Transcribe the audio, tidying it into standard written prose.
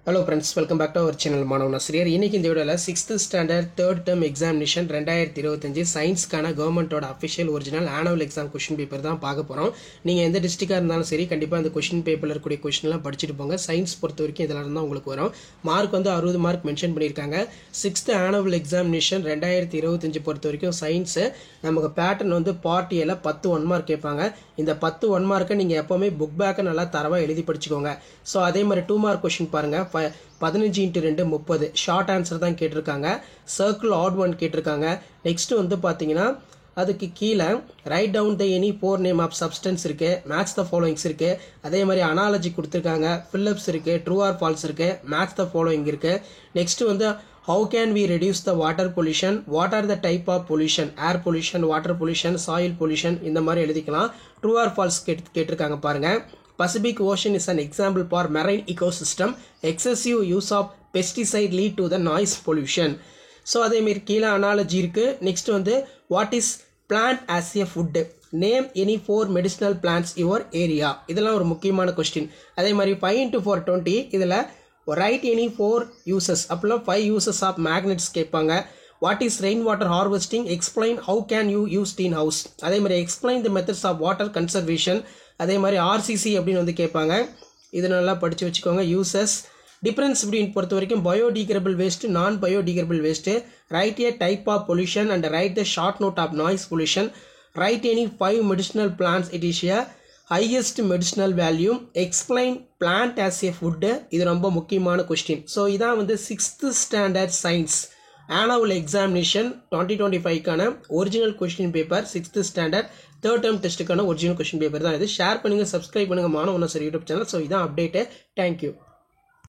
Hello friends, welcome back to our channel மாணவன் ஆசிரியர். இன்னைக்கு இந்த வீடியோல 6th standard 3rd term examination 2025 சயின்ஸ்க்கான கவர்மெண்டோட official original annual exam question paper தான் பார்க்க போறோம். நீங்க எந்த டிஸ்ட்ரிக்டா இருந்தாலும் சரி கண்டிப்பா அந்த क्वेश्चन பேப்பர்ல இருக்கக்கூடிய क्वेश्चन எல்லாம் படிச்சிட்டு போங்க. சயின்ஸ் பொறுத்த வரைக்கும் இதெல்லாம் இருந்தா உங்களுக்கு வரும். மார்க் வந்து 60 மார்க் மென்ஷன் பண்ணிருக்காங்க. 6th ஆனுவல் எக்ஸாமினேஷன் 2025 பொறுத்த வரைக்கும் சயின்ஸ் நமக்கு பேட்டர்ன் வந்து பார்ட் ஏல 10 1 மார்க் கேட்பாங்க. இந்த 10 1 மார்க்கை நீங்க எப்பவுமே புக் பேக்க நல்லா தரவா எழுதி படிச்சுக்கோங்க. சோ அதே மாதிரி 2 மார்க் क्वेश्चन பாருங்க. 15 × 2 30 ஷார்ட் ஆன்சர் தான் கேட்டிருக்காங்க. சர்க்கிள் ஆட் ஒன் கேட்டிருக்காங்க. நெக்ஸ்ட் வந்து பாத்தீங்கன்னா அதுக்கு கீழே write down the any four name of substance இருக்கு, மேட்ச் த ஃபாலோயிங்ஸ் இருக்கு, அதே மாதிரி அனாலஜி கொடுத்துருக்காங்க, ஃபில்லப்ஸ் இருக்கு, ட்ரூ ஆர் ஃபால்ஸ் இருக்கு, மேட்ச் த ஃபாலோயிங் இருக்கு. நெக்ஸ்ட் வந்து how can we reduce the water pollution, what are the type of pollution, air pollution, water pollution, soil pollution இந்த மாதிரி எழுதிக்கலாம். ட்ரூ ஆர் ஃபால்ஸ் கேட்டிருக்காங்க பாருங்க. Pacific Ocean is an example for marine ecosystem. Excessive use of pesticide lead to the noise pollution. So அதே மாதிரி கீழே analogy இருக்கு. Next வந்து what is plant as a food, name any 4 medicinal plants your area. இதெல்லாம் ஒரு முக்கியமான question. அதே மாதிரி 5 × 4 20 இதுல write any 4 uses அப்பலாம் 5 uses of magnets கேட்பாங்க. What is rainwater harvesting, explain how can you use in house. அதே மாதிரி explain the methods of water conservation. அதே மாதிரி RCC அப்படின்னு வந்து கேட்பாங்க. இது நல்லா படிச்சு வச்சுக்கோங்க. யூசஸ் டிஃபரன்ஸ் இப்படின்னு பொறுத்த வரைக்கும் biodegradable waste, non biodegradable waste, write a type of pollution and write the short note of noise pollution, write any 5 medicinal plants it is a highest medicinal value, explain plant as a food. இது ரொம்ப முக்கியமான question. So இதான் வந்து 6th standard science annual examination 2025க்கான original question paper. 6th standard 3rd term டெஸ்ட்டுக்கான original question paper தான் இது. Share பண்ணுங்க, சப்ஸ்கிரைப் பண்ணுங்க மாணவன் ஆசிரியர் யூடியூப் சேனல். ஸோ இதான் அப்டேட்டு. தேங்க்யூ.